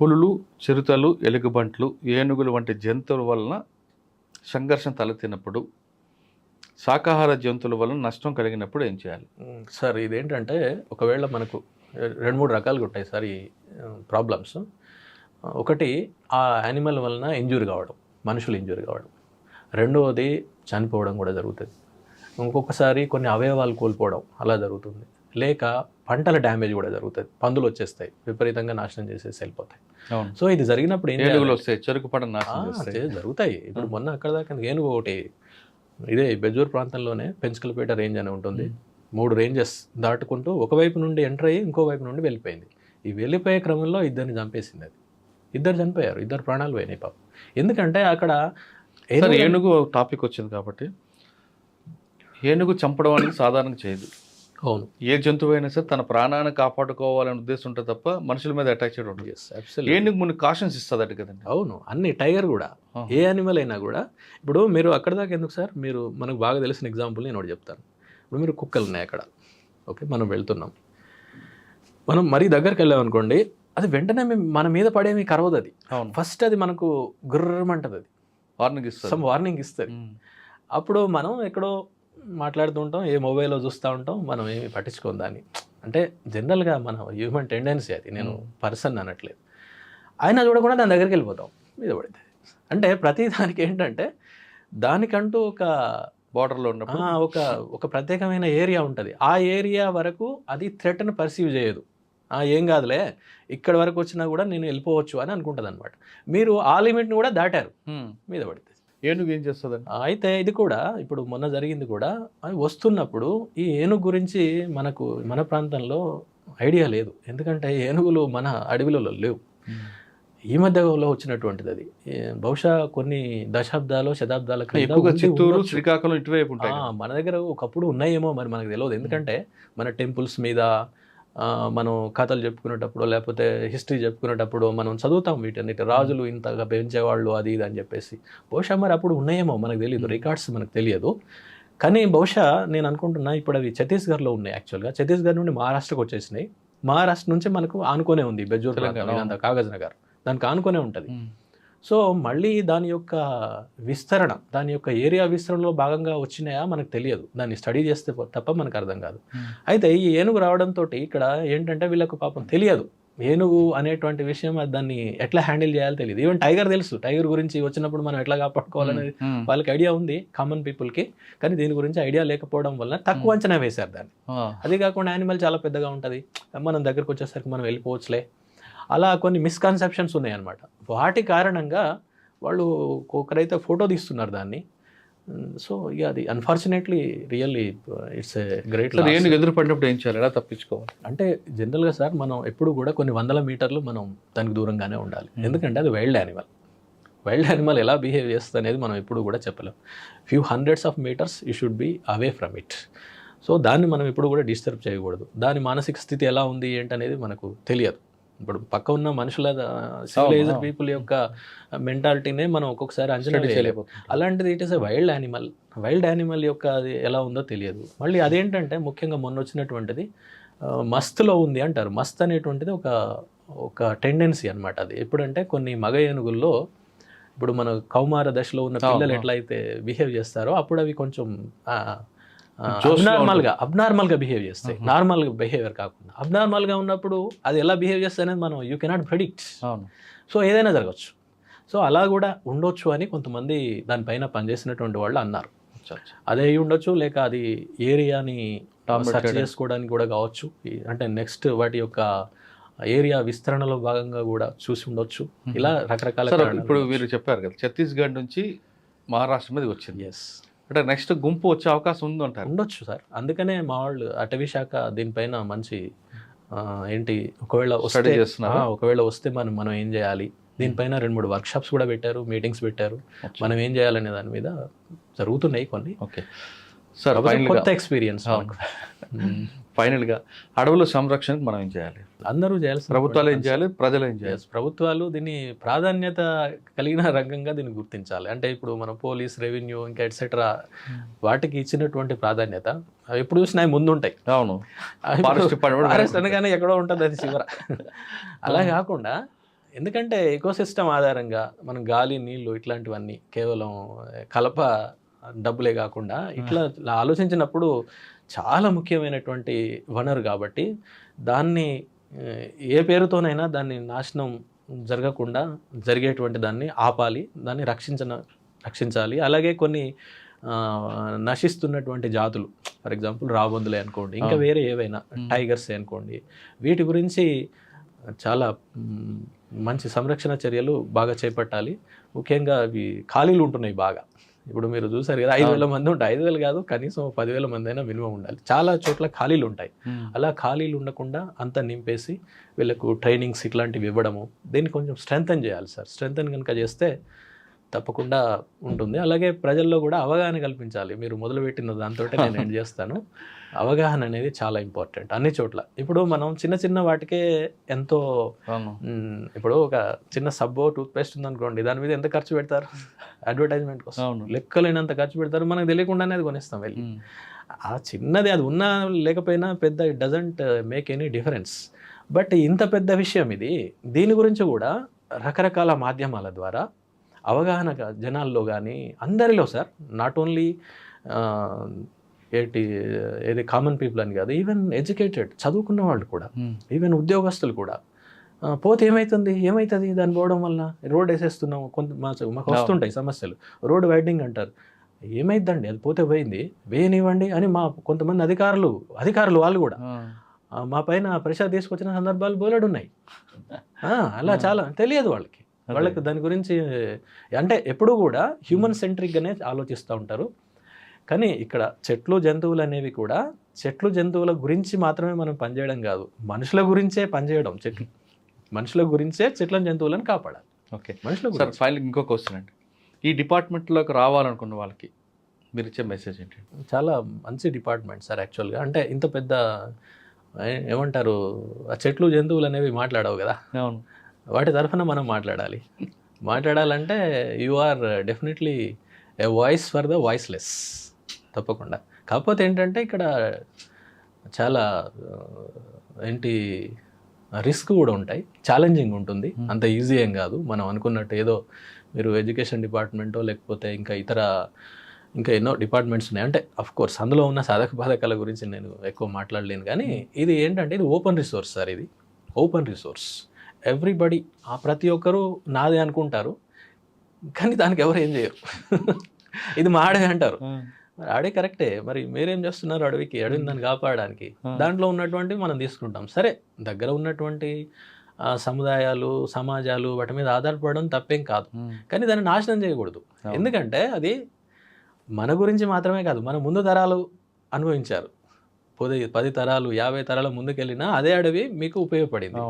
పులులు, చిరుతలు, ఎలుగుబంట్లు, ఏనుగులు వంటి జంతువుల వలన సంఘర్షణ తలెత్తినప్పుడు, శాకాహార జంతువుల వలన నష్టం కలిగినప్పుడు ఏం చేయాలి? సార్ ఇదేంటంటే ఒకవేళ మనకు 2-3 రకాలుగా ఉంటాయి సార్ ఈ ప్రాబ్లమ్స్. ఒకటి ఆ యానిమల్ వలన ఇంజూరీ కావడం, మనుషులు ఇంజూరీ కావడం. రెండవది చనిపోవడం కూడా జరుగుతుంది. ఇంకొకసారి కొన్ని అవయవాలు కోల్పోవడం అలా జరుగుతుంది. లేక పంటల డ్యామేజ్ కూడా జరుగుతుంది. పందులు వచ్చేస్తాయి, విపరీతంగా నాశనం చేసేసి వెళ్ళిపోతాయి. సో ఇది జరిగినప్పుడు ఏం ఏనుగులు వస్తాయి, చెరుకు పంట నాశనం చేస్తాయి. జరుగుతాయి. ఇప్పుడు మొన్న అక్కడ దాకా ఏనుగు ఒకటి ఇదే బెజూర్ ప్రాంతంలోనే పెంచుకలపేట రేంజ్ అని ఉంటుంది. 3 రేంజెస్ దాటుకుంటూ ఒకవైపు నుండి ఎంటర్ అయ్యి ఇంకో వైపు నుండి వెళ్ళిపోయింది. ఈ వెళ్ళిపోయే క్రమంలో ఇద్దరిని చంపేసింది. అది ఇద్దరు చనిపోయారు, 2 ప్రాణాలు పోయినాయి పాపం. ఎందుకంటే అక్కడ ఏనుగు టాపిక్ వచ్చింది కాబట్టి, ఏనుగు చంపడం అనేది సాధారణంగా చేయదు. అవును, ఏ జంతువు అయినా సరే తన ప్రాణాన్ని కాపాడుకోవాలనే ఉద్దేశం ఉంటుంది తప్ప మనుషుల మీద అటాక్ చేయడం ఉంటుంది. ఏనుగు ముందు కాషన్స్ ఇస్తుంది అటు కదండి. అవును, అన్ని టైగర్ కూడా, ఏ యానిమల్ అయినా కూడా. ఇప్పుడు మీరు అక్కడ దాకా ఎందుకు సార్, మీరు మనకు బాగా తెలిసిన ఎగ్జాంపుల్ నేను ఒకటి చెప్తాను. ఇప్పుడు మీరు కుక్కలు ఉన్నాయి అక్కడ, ఓకే, మనం వెళ్తున్నాం, మనం మరీ దగ్గరికి వెళ్ళామనుకోండి, అది వెంటనే మన మీద పడేమి కరవదు. అది ఫస్ట్ అది మనకు గుర్రమంటది, అది వార్నింగ్ ఇస్తుంది. అప్పుడు మనం ఎక్కడో మాట్లాడుతూ ఉంటాం, ఏ మొబైల్లో చూస్తూ ఉంటాం, మనం ఏమి పట్టించుకోం దాన్ని. అంటే జనరల్గా మన హ్యూమన్ టెండెన్సీ అది, నేను పర్సన్ అనట్లేదు. అయినా చూడకుండా దాని దగ్గరికి వెళ్ళిపోతాం, మీద పడితే. అంటే ప్రతి దానికి ఏంటంటే దానికంటూ ఒక బార్డర్లో ఉన్నప్పుడు ఒక ప్రత్యేకమైన ఏరియా ఉంటుంది. ఆ ఏరియా వరకు అది థ్రెట్ను పర్సీవ్ చేయదు. ఏం కాదులే, ఇక్కడ వరకు వచ్చినా కూడా నేను వెళ్ళిపోవచ్చు అని అనుకుంటుంది అనమాట. మీరు ఆ లిమిట్ని కూడా దాటారు, మీద పడితే. ఏనుగు ఏం చేస్తుందండి? అయితే ఇది కూడా ఇప్పుడు మొన్న జరిగింది కూడా, అవి వస్తున్నప్పుడు ఈ ఏనుగు గురించి మన ప్రాంతంలో ఐడియా లేదు. ఎందుకంటే ఏనుగులు మన అడవిలలో లేవు, ఈ మధ్యలో వచ్చినటువంటిది. అది బహుశా కొన్ని దశాబ్దాలు శతాబ్దాల క్రితం చిత్తూరు, శ్రీకాకుళం ఇటువైపు ఉంటాయి. మన దగ్గర ఒకప్పుడు ఉన్నాయేమో, మరి మనకు తెలియదు. ఎందుకంటే మన టెంపుల్స్ మీద మనం కథలు చెప్పుకునేటప్పుడు, లేకపోతే హిస్టరీ చెప్పుకునేటప్పుడు మనం చదువుతాం వీటన్నిటి, రాజులు ఇంతగా పెంచేవాళ్ళు అది ఇది అని చెప్పేసి. బహుశా మరి అప్పుడు ఉన్నాయేమో, మనకు తెలియదు, రికార్డ్స్ మనకు తెలియదు. కానీ బహుశా నేను అనుకుంటున్నా ఇప్పుడు అవి ఛత్తీస్గఢ్లో ఉన్నాయి. యాక్చువల్గా ఛత్తీస్గఢ్ నుండి మహారాష్ట్రకు వచ్చేసినాయి. మహారాష్ట్ర నుంచి మనకు ఆనుకునే ఉంది బెజూర్ ప్రాంతం, కాగజ్ నగర్, దానికి ఆనుకునే ఉంటుంది. సో మళ్ళీ దాని యొక్క విస్తరణ, దాని యొక్క ఏరియా విస్తరణలో భాగంగా వచ్చినాయా మనకు తెలియదు, దాన్ని స్టడీ చేస్తే తప్ప మనకు అర్థం కాదు. అయితే ఈ ఏనుగు రావడంతో ఇక్కడ ఏంటంటే వీళ్ళకు పాపం తెలియదు ఏనుగు అనేటువంటి విషయం, దాన్ని ఎట్లా హ్యాండిల్ చేయాలో తెలియదు. ఈవెన్ టైగర్ తెలుసు, టైగర్ గురించి వచ్చినప్పుడు మనం ఎట్లా కాపాడుకోవాలనేది వాళ్ళకి ఐడియా ఉంది, కామన్ పీపుల్కి. కానీ దీని గురించి ఐడియా లేకపోవడం వల్ల తక్కువ అంచనా వేశారు దాన్ని. అది కాకుండా యానిమల్ చాలా పెద్దగా ఉంటుంది, మనం దగ్గరకు వచ్చేసరికి మనం వెళ్ళిపోవచ్చులే, అలా కొన్ని మిస్కన్సెప్షన్స్ ఉన్నాయన్నమాట. వాటి కారణంగా వాళ్ళు ఒకరైతే ఫోటో తీస్తున్నారు దాన్ని. సో ఇక అది unfortunately really it's a great. ఏనుగు ఎదురుపడినప్పుడు ఏం చేయాలి, ఎలా తప్పించుకోవాలి? అంటే జనరల్గా సార్ మనం ఎప్పుడు కూడా కొన్ని 100 మీటర్లు మనం దానికి దూరంగానే ఉండాలి. ఎందుకంటే అది వైల్డ్ యానిమల్ ఎలా బిహేవ్ చేస్తుంది అనేది మనం ఎప్పుడు కూడా చెప్పలేం. Few hundreds of metres you should be away from it. So దాన్ని మనం ఎప్పుడు కూడా డిస్టర్బ్ చేయకూడదు. దాని మానసిక స్థితి ఎలా ఉంది ఏంటనేది మనకు తెలియదు. ఇప్పుడు పక్క ఉన్న మనుషుల సివిలైజ్డ్ పీపుల్ యొక్క మెంటాలిటీనే మనం ఒక్కొక్కసారి అంచనా వేయలేము. అలాంటిది it is a wild animal యొక్క అది ఎలా ఉందో తెలియదు. మళ్ళీ అదేంటంటే ముఖ్యంగా మొన్న వచ్చినటువంటిది మస్త్లో ఉంది అంటారు. మస్త్ అనేటువంటిది ఒక టెండెన్సీ అనమాట. అది ఎప్పుడంటే కొన్ని మగ ఏనుగుల్లో ఇప్పుడు మన కౌమార దశలో ఉన్న పిల్లలు ఎట్లయితే బిహేవ్ చేస్తారో అప్పుడు అవి కొంచెం అబ్నార్మల్గా బిహేవ్ చేస్తాయి. నార్మల్ బిహేవియర్ కాకుండా అబ్నార్మల్గా ఉన్నప్పుడు అది ఎలా బిహేవ్ చేస్తాయి అనేది మనం యూ కెనాట్ ప్రెడిక్ట్. సో ఏదైనా జరగచ్చు. సో అలా కూడా ఉండొచ్చు అని కొంతమంది దానిపైన పనిచేసినటువంటి వాళ్ళు అన్నారు. అదే అయి ఉండొచ్చు, లేక అది ఏరియాని సెర్చ్ చేసుకోవడానికి కూడా కావచ్చు. అంటే నెక్స్ట్ వాటి యొక్క ఏరియా విస్తరణలో భాగంగా కూడా చూసి ఉండొచ్చు. ఇలా రకరకాల. ఇప్పుడు మీరు చెప్పారు కదా ఛత్తీస్గఢ్ నుంచి మహారాష్ట్ర మీద వచ్చింది. ఎస్, అంటే నెక్స్ట్ గుంపు వచ్చే అవకాశం ఉందంటారు? ఉండొచ్చు సార్. అందుకనే మా వాళ్ళు అటవీ శాఖ దీనిపైన మంచి ఏంటి ఒకవేళ వస్తే మనం ఏం చేయాలి, దీనిపైన 2-3 వర్క్షాప్స్ కూడా పెట్టారు, మీటింగ్స్ పెట్టారు. మనం ఏం చేయాలనే దాని మీద జరుగుతున్నాయి కొన్ని. ఓకే సార్, కొత్త ఎక్స్పీరియన్స్. ఫైనల్గా అడవుల సంరక్షణకు మనం ఏం చేయాలి? అందరూ చేయాలి. ప్రభుత్వాలు ఏం చేయాలి, ప్రజలు ఏం చేయాలి? ప్రభుత్వాలు దీన్ని ప్రాధాన్యత కలిగిన రంగంగా దీన్ని గుర్తించాలి. అంటే ఇప్పుడు మన పోలీస్, రెవెన్యూ ఇంకా ఎట్సెట్రా వాటికి ఇచ్చినటువంటి ప్రాధాన్యత ఎప్పుడు చూసినా ముందుంటాయి. అవును, అనగానే ఎక్కడో ఉంటుంది అది చివర. అలా కాకుండా ఎందుకంటే ఎకోసిస్టమ్ ఆధారంగా మనం గాలి, నీళ్లు ఇట్లాంటివన్నీ కేవలం కలప డబ్బులే కాకుండా ఇట్లా ఆలోచించినప్పుడు చాలా ముఖ్యమైనటువంటి వనరు కాబట్టి దాన్ని ఏ పేరుతోనైనా దాన్ని నాశనం జరగకుండా జరిగేటువంటి దాన్ని ఆపాలి, దాన్ని రక్షించాలి. అలాగే కొన్ని నశిస్తున్నటువంటి జాతులు, ఫర్ ఎగ్జాంపుల్ రాబందులే అనుకోండి, ఇంకా వేరే ఏవైనా టైగర్సే అనుకోండి, వీటి గురించి చాలా మంచి సంరక్షణ చర్యలు బాగా చేపట్టాలి. ముఖ్యంగా అవి ఖాళీలు ఉంటున్నాయి బాగా. ఇప్పుడు మీరు చూసారు కదా, 5,000 మంది ఉంటాయి. 5,000 కాదు, కనీసం 10,000 మంది అయినా మినిమం ఉండాలి. చాలా చోట్ల ఖాళీలు ఉంటాయి. అలా ఖాళీలు ఉండకుండా అంతా నింపేసి వీళ్ళకు ట్రైనింగ్స్ ఇట్లాంటివి ఇవ్వడము, దీన్ని కొంచెం స్ట్రెంథన్ చేయాలి సార్. స్ట్రెంథన్ కనుక చేస్తే తప్పకుండా ఉంటుంది. అలాగే ప్రజల్లో కూడా అవగాహన కల్పించాలి. మీరు మొదలుపెట్టిన దాంతో నేను ఎండ్ చేస్తాను. అవగాహన అనేది చాలా ఇంపార్టెంట్ అన్ని చోట్ల. ఇప్పుడు మనం చిన్న చిన్న వాటికే ఎంతో, ఇప్పుడు ఒక చిన్న సబ్బో టూత్పేస్ట్ ఉందనుకోండి, దాని మీద ఎంత ఖర్చు పెడతారు అడ్వర్టైజ్మెంట్ కోసం, లెక్కలేనంత ఖర్చు పెడతారు. మనకు తెలియకుండానే అది కొనేస్తాం వెళ్ళి. ఆ చిన్నది అది ఉన్నా లేకపోయినా పెద్ద it doesn't make any difference. But ఇంత పెద్ద విషయం ఇది, దీని గురించి కూడా రకరకాల మాధ్యమాల ద్వారా అవగాహన జనాల్లో కానీ అందరిలో సార్, నాట్ ఓన్లీ ఏది కామన్ పీపుల్ అని కాదు, ఈవెన్ ఎడ్యుకేటెడ్ చదువుకున్న వాళ్ళు కూడా, ఈవెన్ ఉద్యోగస్తులు కూడా, పోతే ఏమవుతుంది దాన్ని పోవడం వల్ల, రోడ్ వేసేస్తున్నాం, మాకు వస్తుంటాయి సమస్యలు, రోడ్ వైడనింగ్ అంటారు, ఏమైందండి అది పోతే పోయింది, వేయనివ్వండి అని మా కొంతమంది అధికారులు వాళ్ళు కూడా మా పైన ప్రెషర్ తీసుకొచ్చిన సందర్భాలు బోలెడు ఉన్నాయి. అలా చాలా తెలియదు వాళ్ళకి దాని గురించి. అంటే ఎప్పుడూ కూడా హ్యూమన్ సెంట్రిక్గానే ఆలోచిస్తూ ఉంటారు. కానీ ఇక్కడ చెట్లు జంతువులు అనేవి కూడా చెట్లు జంతువుల గురించి మాత్రమే మనం పనిచేయడం కాదు, మనుషుల గురించే పనిచేయడం. మనుషుల గురించే చెట్లను జంతువులను కాపాడాలి. ఓకే, సార్ ఫైనల్ ఇంకో క్వశ్చన్ అండి, ఈ డిపార్ట్మెంట్లోకి రావాలనుకున్న వాళ్ళకి మీరు ఇచ్చే మెసేజ్ ఏంటి? చాలా మంచి డిపార్ట్మెంట్ సార్ యాక్చువల్గా. అంటే ఇంత పెద్ద ఏమంటారు, ఆ చెట్లు జంతువులు అనేవి మాట్లాడవు కదా, అవును, వాటి తరఫున మనం మాట్లాడాలంటే you are definitely a voice for the voiceless, తప్పకుండా. కాకపోతే ఏంటంటే ఇక్కడ చాలా రిస్క్ కూడా ఉంటాయి, ఛాలెంజింగ్ ఉంటుంది, అంత ఈజీ ఏం కాదు మనం అనుకున్నట్టు. ఏదో మీరు ఎడ్యుకేషన్ డిపార్ట్మెంటో లేకపోతే ఇంకా ఎన్నో డిపార్ట్మెంట్స్ ఉన్నాయి. అంటే అఫ్కోర్స్ అందులో ఉన్న సాధక బాధకాల గురించి నేను ఎక్కువ మాట్లాడలేను. కానీ ఇది ఏంటంటే ఇది ఓపెన్ రిసోర్స్ సార్, ఇది ఓపెన్ రిసోర్స్. ఎవ్రీబడి, ప్రతి ఒక్కరూ నాదే అనుకుంటారు, కానీ దానికి ఎవరు ఏం చేయరు. ఇది మా అడవి అంటారు, మరి అడవి కరెక్టే, మరి మీరేం చేస్తున్నారు అడవిని దాన్ని కాపాడడానికి? దాంట్లో ఉన్నటువంటి మనం తీసుకుంటాం. సరే, దగ్గర ఉన్నటువంటి సముదాయాలు, సమాజాలు వాటి మీద ఆధారపడడం తప్పేం కాదు, కానీ దాన్ని నాశనం చేయకూడదు. ఎందుకంటే అది మన గురించి మాత్రమే కాదు, మన ముందు తరాలు అనుభవించారు. 10 తరాలు 50 తరాల ముందుకెళ్ళినా అదే అడవి మీకు ఉపయోగపడింది.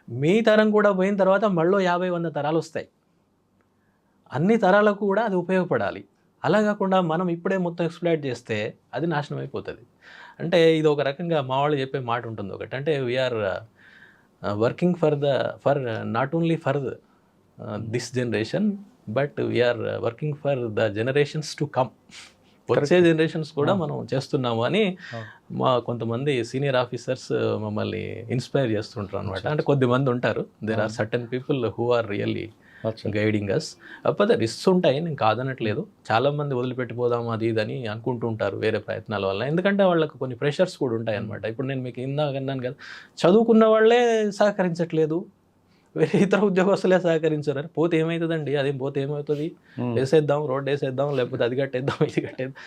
మీ తరం కూడా పోయిన తర్వాత మళ్ళీ 50-100 తరాలు వస్తాయి. అన్ని తరాలకు కూడా అది ఉపయోగపడాలి. అలా కాకుండా మనం ఇప్పుడే మొత్తం ఎక్స్ప్లాయిట్ చేస్తే అది నాశనం అయిపోతుంది. అంటే ఇది ఒక రకంగా మా వాళ్ళు చెప్పే మాట ఉంటుంది ఒకటి, అంటే we are working for not only for this generation, but we are working for the generations to come. వచ్చే జనరేషన్స్ కూడా మనం చేస్తున్నాము అని మా కొంతమంది సీనియర్ ఆఫీసర్స్ మమ్మల్ని ఇన్స్పైర్ చేస్తుంటారు అనమాట. అంటే కొద్దిమంది ఉంటారు, there are certain people who are really guiding us. కాకపోతే రిస్క్స్ ఉంటాయి, నేను కాదనట్లేదు. చాలామంది వదిలిపెట్టిపోదాం అది ఇదని అనుకుంటూ ఉంటారు వేరే ప్రయత్నాల వల్ల, ఎందుకంటే వాళ్ళకు కొన్ని ప్రెషర్స్ కూడా ఉంటాయి అనమాట. ఇప్పుడు నేను మీకు ఇందాక అన్నాను కదా, చదువుకున్న వాళ్ళే సహకరించట్లేదు, వేరే ఇతర ఉద్యోగస్తులే సహకరించారు. పోతే ఏమవుతుందండి, అదేం పోతే ఏమవుతుంది, వేసేద్దాం, రోడ్ వేసేద్దాం, లేకపోతే అది కట్టేద్దాం, ఇది కట్టేద్దాం.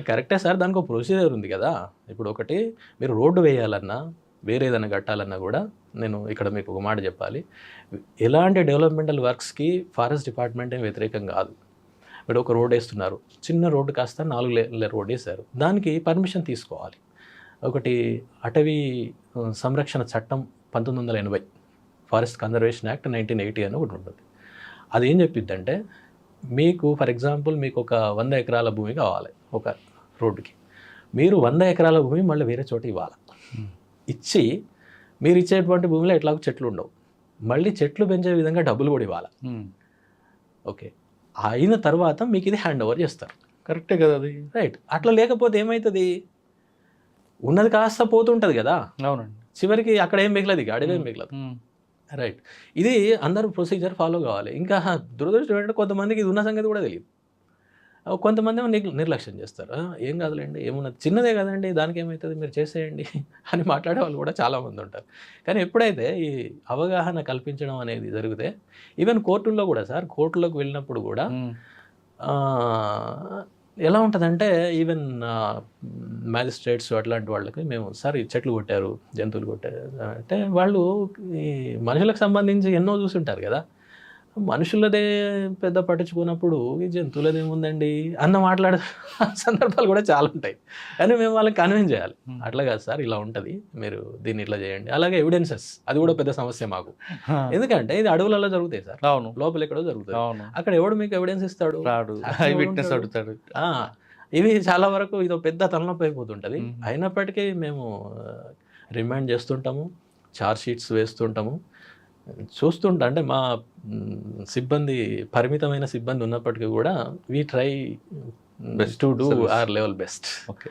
కరెక్టే సార్, దానికి ఒక ప్రొసీజర్ ఉంది కదా. ఇప్పుడు ఒకటి మీరు రోడ్డు వేయాలన్నా వేరే ఏదైనా కట్టాలన్నా కూడా, నేను ఇక్కడ మీకు ఒక మాట చెప్పాలి, ఎలాంటి డెవలప్మెంటల్ వర్క్స్కి ఫారెస్ట్ డిపార్ట్మెంట్ ఏం వ్యతిరేకం కాదు. ఇప్పుడు ఒక రోడ్ వేస్తున్నారు, చిన్న రోడ్డు కాస్త 4 లేన్ల రోడ్ వేశారు, దానికి పర్మిషన్ తీసుకోవాలి. ఒకటి అటవీ సంరక్షణ చట్టం 1980, ఫారెస్ట్ కన్జర్వేషన్ యాక్ట్ 1980 అని ఒకటి ఉంటుంది. అది ఏం చెప్పిద్దంటే, మీకు ఫర్ ఎగ్జాంపుల్ మీకు ఒక 100 ఎకరాల భూమి కావాలి ఒక రోడ్డుకి, మీరు 100 ఎకరాల భూమి మళ్ళీ వేరే చోట ఇవ్వాలి. ఇచ్చి మీరు ఇచ్చేటువంటి భూమిలో ఎట్లాగో చెట్లు ఉండవు, మళ్ళీ చెట్లు పెంచే విధంగా డబ్బులు కూడా ఇవ్వాలి. ఓకే, అయిన తర్వాత మీకు ఇది హ్యాండ్ ఓవర్ చేస్తారు. కరెక్టే కదా అది, రైట్. అట్లా లేకపోతే ఏమవుతుంది, ఉన్నది కాస్త పోతుంటుంది కదా. అవునండి, చివరికి అక్కడ ఏం మిగలదు, ఇక అడవి ఏం మిగలదు. రైట్. ఇది అందరూ ప్రొసీజర్ ఫాలో కావాలి. ఇంకా దురదృష్టం ఏంటంటే కొంతమందికి ఇది ఉన్న సంగతి కూడా తెలియదు. కొంతమందేమో నిర్లక్ష్యం చేస్తారు. ఏం కాదులేండి, ఏమున్నది, చిన్నదే కదండి, దానికి ఏమవుతుంది, మీరు చేసేయండి అని మాట్లాడే వాళ్ళు కూడా చాలామంది ఉంటారు. కానీ ఎప్పుడైతే ఈ అవగాహన కల్పించడం అనేది జరిగితే, ఈవెన్ కోర్టుల్లో కూడా సార్, కోర్టులోకి వెళ్ళినప్పుడు కూడా ఎలా ఉంటుందంటే, ఈవెన్ మ్యాజిస్ట్రేట్స్ అట్లాంటి వాళ్ళకి మేము సార్ ఈ చెట్లు కొట్టారు, జంతువులు కొట్టారు అంటే, వాళ్ళు ఈ మనుషులకు సంబంధించి ఎన్నో చూసుంటారు కదా, మనుషులదే పెద్ద పట్టించుకున్నప్పుడు ఈ జంతువులది ఏముందండి అన్న మాట్లాడే సందర్భాలు కూడా చాలా ఉంటాయి. కానీ మేము వాళ్ళకి కన్విన్స్ చేయాలి, అట్లా కాదు సార్, ఇలా ఉంటుంది, మీరు దీన్ని ఇట్లా చేయండి. అలాగే ఎవిడెన్సెస్, అది కూడా పెద్ద సమస్య మాకు. ఎందుకంటే ఇది అడవులలో జరుగుతాయి సార్, అవును, లోపల ఎక్కడో జరుగుతాయి. అవును, అక్కడ ఎవడు మీకు ఎవిడెన్స్ ఇస్తాడు? విట్నెస్ అడుగుతాడు. ఇవి చాలా వరకు ఇదో పెద్ద తలనొప్పి అయిపోతుంటుంది. అయినప్పటికీ మేము రిమైండ్ చేస్తుంటాము, ఛార్జ్ షీట్స్ వేస్తుంటాము, చూస్తుంటా. అంటే మా సిబ్బంది, పరిమితమైన సిబ్బంది ఉన్నప్పటికీ కూడా we try to do our level best. Okay.